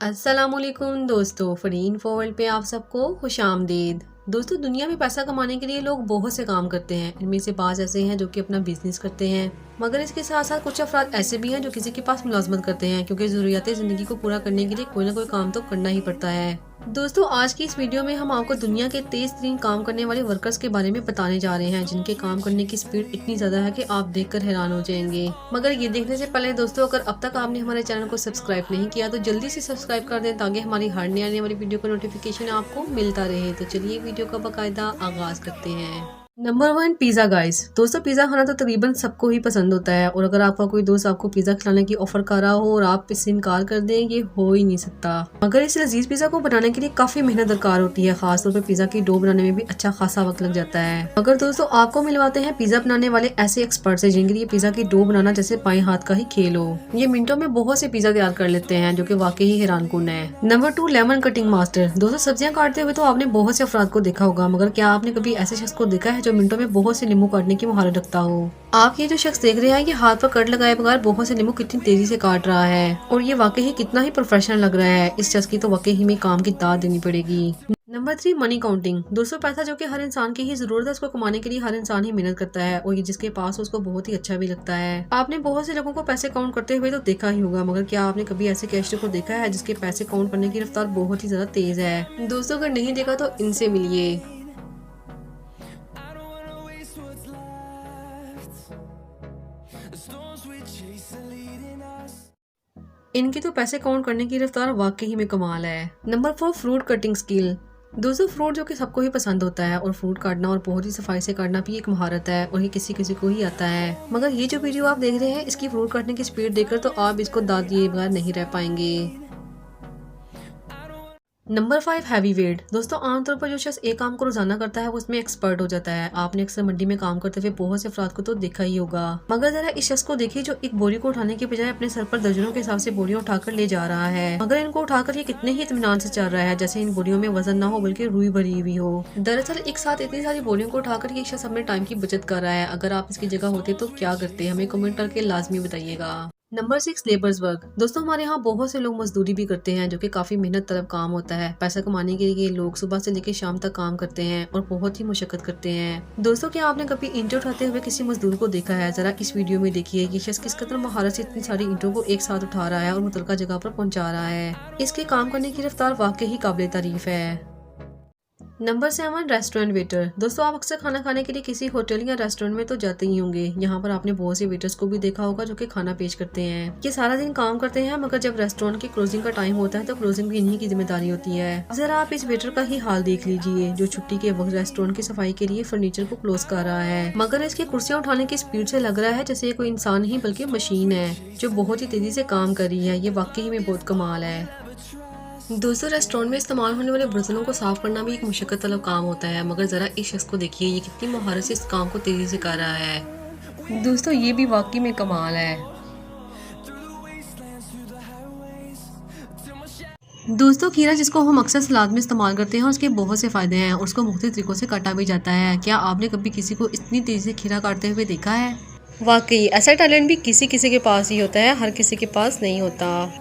अस्सलामुअलैकुम दोस्तों, फरीन वर्ल्ड पे आप सबको खुशामदीद। दोस्तों, दुनिया में पैसा कमाने के लिए लोग बहुत से काम करते हैं। इनमें से बाज़ ऐसे हैं जो कि अपना बिजनेस करते हैं, मगर इसके साथ साथ कुछ अफराद ऐसे भी हैं जो किसी के पास मुलाजमत करते हैं, क्योंकि ज़रूरियात ज़िंदगी को पूरा करने के लिए कोई ना कोई काम तो करना ही पड़ता है। दोस्तों, आज की इस वीडियो में हम आपको दुनिया के तेज तरीन काम करने वाले वर्कर्स के बारे में बताने जा रहे हैं, जिनके काम करने की स्पीड इतनी ज्यादा है कि आप देखकर हैरान हो जाएंगे। मगर ये देखने से पहले दोस्तों, अगर अब तक आपने हमारे चैनल को सब्सक्राइब नहीं किया तो जल्दी से सब्सक्राइब कर दें, ताकि हमारी हर नई आने वाली वीडियो का नोटिफिकेशन आपको मिलता रहे। तो चलिए वीडियो का बाकायदा आगाज करते हैं। Number 1, pizza guys. दोस्तों, पिज़्ज़ा खाना तो तकरीबन सबको ही पसंद होता है, और अगर आपका कोई दोस्त आपको पिज़्ज़ा खिलाने की ऑफर कर रहा हो और आप इससे इनकार कर दें, ये हो ही नहीं सकता। मगर इस लजीज पिज़्ज़ा को बनाने के लिए काफी मेहनत दरकार होती है। खासतौर पर पिज़्ज़ा की डो बनाने में भी अच्छा खासा वक्त लग जाता है। मगर दोस्तों, आपको मिलवाते हैं पिज़्ज़ा बनाने वाले ऐसे एक्सपर्ट से, जिनके लिए पिज़्ज़ा की डो बनाना जैसे बाएं हाथ का ही खेल हो। ये मिनटों में बहुत से पिज़्ज़ा तैयार कर लेते हैं, जो कि वाकई ही हैरानकुन है। Number 2, lemon cutting master. दोस्तों, सब्जियां काटते हुए तो आपने बहुत से अफराद को देखा होगा, मगर क्या आपने कभी ऐसे शख्स को देखा है जो मिनटों में बहुत नींबू काटने की महारत रखता हो? आप ये जो शख्स देख रहे हैं, ये हाथ पर कट लगाए बगैर बहुत से नींबू कितनी तेजी से काट रहा है, और ये वाकई ही कितना ही प्रोफेशनल लग रहा है। इस शख्स की तो वाकई ही में काम की दाद देनी पड़ेगी। Number 3, money counting. दोस्तों, पैसा जो कि हर इंसान की ही जरूरत है, उसको कमाने के लिए हर इंसान ही मेहनत करता है, और ये जिसके पास उसको बहुत ही अच्छा भी लगता है। आपने बहुत से लोगों को पैसे काउंट करते हुए तो देखा ही होगा, मगर क्या आपने कभी ऐसे कैशियर को देखा है जिसके पैसे काउंट करने की रफ्तार बहुत ही ज्यादा तेज है? दोस्तों, अगर नहीं देखा तो इनसे मिलिए। इनकी तो पैसे काउंट करने की रफ्तार वाकई ही में कमाल है। Number 4, fruit cutting skill. दोस्तों, फ्रूट जो कि सबको ही पसंद होता है, और फ्रूट काटना और बहुत ही सफाई से काटना भी एक महारत है, और ये किसी किसी को ही आता है। मगर ये जो वीडियो आप देख रहे हैं, इसकी फ्रूट काटने की स्पीड देखकर तो आप इसको दाद दिए बगैर नहीं रह पाएंगे। Number 5, heavy weight. दोस्तों, आमतौर पर जो शख्स एक काम को रोजाना करता है वो उसमें एक्सपर्ट हो जाता है। आपने अक्सर मंडी में काम करते हुए बहुत से अफराद को तो देखा ही होगा, मगर जरा इस शख्स को देखिए जो एक बोरी को उठाने के बजाय अपने सर पर दर्जनों के हिसाब से बोरियां उठाकर ले जा रहा है। मगर इनको उठाकर ये कितने ही इत्मीनान से चल रहा है, जैसे इन बोरियों में वजन ना हो बल्कि रुई भरी हुई हो। दरअसल एक साथ इतनी सारी बोरियों को उठाकर ये शख्स अपने टाइम की बचत कर रहा है। अगर आप इसकी जगह होते तो क्या करते, हमें कमेंट करके लाजमी बताइएगा। Number 6, labours work. दोस्तों, हमारे यहाँ बहुत से लोग मजदूरी भी करते हैं, जो कि काफी मेहनत तलब काम होता है। पैसा कमाने के लिए लोग सुबह से लेकर शाम तक काम करते हैं और बहुत ही मुशक्कत करते हैं। दोस्तों, क्या आपने कभी ईंटें उठाते हुए किसी मजदूर को देखा है? जरा इस वीडियो में देखिए कि शख्स किस कदर महारत से इतनी सारी ईंटों को एक साथ उठा रहा है और मुतलका जगह पर पहुँचा रहा है। इसके काम करने की रफ्तार वाकई ही काबिल तारीफ है। Number 7, restaurant waiter. दोस्तों, आप अक्सर खाना खाने के लिए किसी होटल या रेस्टोरेंट में तो जाते ही होंगे। यहाँ पर आपने बहुत से वेटर्स को भी देखा होगा जो कि खाना पेश करते हैं। ये सारा दिन काम करते हैं, मगर जब रेस्टोरेंट की क्लोजिंग का टाइम होता है तो क्लोजिंग भी इन्हीं की जिम्मेदारी होती है। जरा आप इस वेटर का ही हाल देख लीजिए, जो छुट्टी के वक्त रेस्टोरेंट की सफाई के लिए फर्नीचर को क्लोज कर रहा है, मगर इसकी कुर्सियाँ उठाने की स्पीड से लग रहा है जैसे कोई इंसान नहीं बल्कि मशीन है, जो बहुत ही तेजी से काम कर रही है। ये वाकई में बहुत कमाल है। दोस्तों, रेस्टोरेंट में इस्तेमाल होने वाले बर्तनों को साफ करना भी एक मुशक्कत तलब काम होता है, मगर जरा इस शख्स को देखिए, ये कितनी महारत से इस काम को तेजी से कर रहा है। दोस्तों, ये भी वाकई में कमाल है। दोस्तों, खीरा जिसको हम अक्सर सलाद में इस्तेमाल करते हैं, उसके बहुत से फायदे हैं और उसको मुख्तलिफ तरीकों से काटा भी जाता है। क्या आपने कभी किसी को इतनी तेजी से खीरा काटते हुए देखा है? वाकई ऐसा टैलेंट भी किसी किसी के पास ही होता है, हर किसी के पास नहीं होता।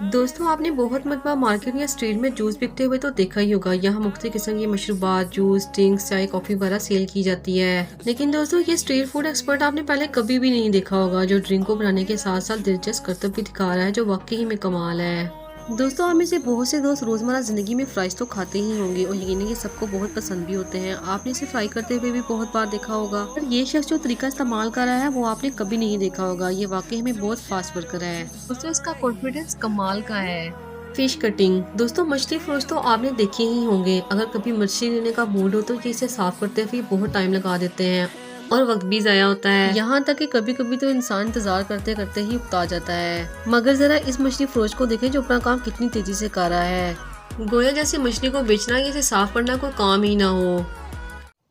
दोस्तों, आपने बहुत मरतबा मार्केट या स्ट्रीट में जूस बिकते हुए तो देखा ही होगा। यहाँ मुख्तलिफ किस्म की मशरूबात, जूस, ड्रिंक्स, चाय, कॉफी वगैरह सेल की जाती है। लेकिन दोस्तों, ये स्ट्रीट फूड एक्सपर्ट आपने पहले कभी भी नहीं देखा होगा, जो ड्रिंक को बनाने के साथ साथ दिलचस्प करतब भी दिखा रहा है, जो वाकई ही में कमाल है। दोस्तों, आप में से बहुत से दोस्त रोजमर्रा जिंदगी में फ्राइज तो खाते ही होंगे, और यकीनन ये सबको बहुत पसंद भी होते हैं। आपने इसे फ्राई करते हुए भी बहुत बार देखा होगा, पर ये शख्स जो तरीका इस्तेमाल कर रहा है वो आपने कभी नहीं देखा होगा। ये वाकई में बहुत फास्ट वर्कर है। दोस्तों, इसका कॉन्फिडेंस कमाल का है। Fish cutting. दोस्तों, मछली फरोश तो आपने देखे ही होंगे। अगर कभी मछली लेने का मूड हो तो ये इसे साफ करते हुए बहुत टाइम लगा देते हैं और वक्त भी ज़ाया होता है। यहाँ तक कि कभी कभी तो इंसान इंतजार करते करते ही उकता जाता है। मगर जरा इस मछली फरोश को देखें जो अपना काम कितनी तेजी से कर रहा है, गोया जैसे मछली को बेचना या इसे साफ करना कोई काम ही ना हो।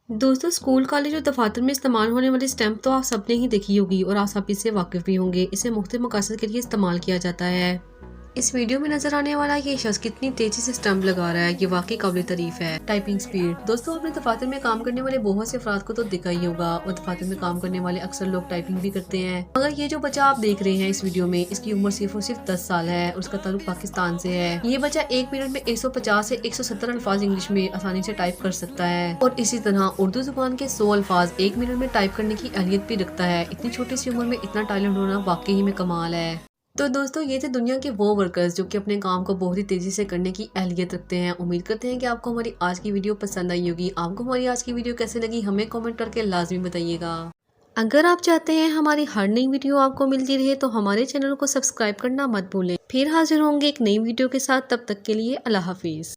दोस्तों, स्कूल, कॉलेज और दफातर में इस्तेमाल होने वाली स्टैंप तो आप सबने ही देखी होगी, और आप सब इससे वाकिफ भी होंगे। इसे मुख्तलिफ मकासद के लिए इस्तेमाल किया जाता है। इस वीडियो में नजर आने वाला ये शख्स कितनी तेजी से स्टंप लगा रहा है, ये वाकई काबिल तारीफ है। Typing speed. दोस्तों, आपने दफातर में काम करने वाले बहुत से अफराद को तो देखा ही होगा और दफातर में काम करने वाले अक्सर लोग टाइपिंग भी करते हैं। मगर ये जो बच्चा आप देख रहे हैं इस वीडियो में, इसकी उम्र सिर्फ और सिर्फ 10 साल है और उसका ताल्लुक पाकिस्तान से है। ये बच्चा 1 मिनट में 150 से 170 अल्फाज इंग्लिश में आसानी से टाइप कर सकता है और इसी तरह उर्दू जुबान के 100 अल्फाज 1 मिनट में टाइप करने की अहलियत भी रखता है। इतनी छोटी सी उम्र में इतना टैलेंट होना वाकई ही में कमाल है। तो दोस्तों, ये थे दुनिया के वो वर्कर्स जो कि अपने काम को बहुत ही तेजी से करने की अहलियत रखते हैं। उम्मीद करते हैं कि आपको हमारी आज की वीडियो पसंद आई होगी। आपको हमारी आज की वीडियो कैसे लगी हमें कमेंट करके लाजमी बताइएगा। अगर आप चाहते हैं हमारी हर नई वीडियो आपको मिलती रहे तो हमारे चैनल को सब्सक्राइब करना मत भूलें। फिर हाजिर होंगे एक नई वीडियो के साथ, तब तक के लिए अल्लाह हाफिज।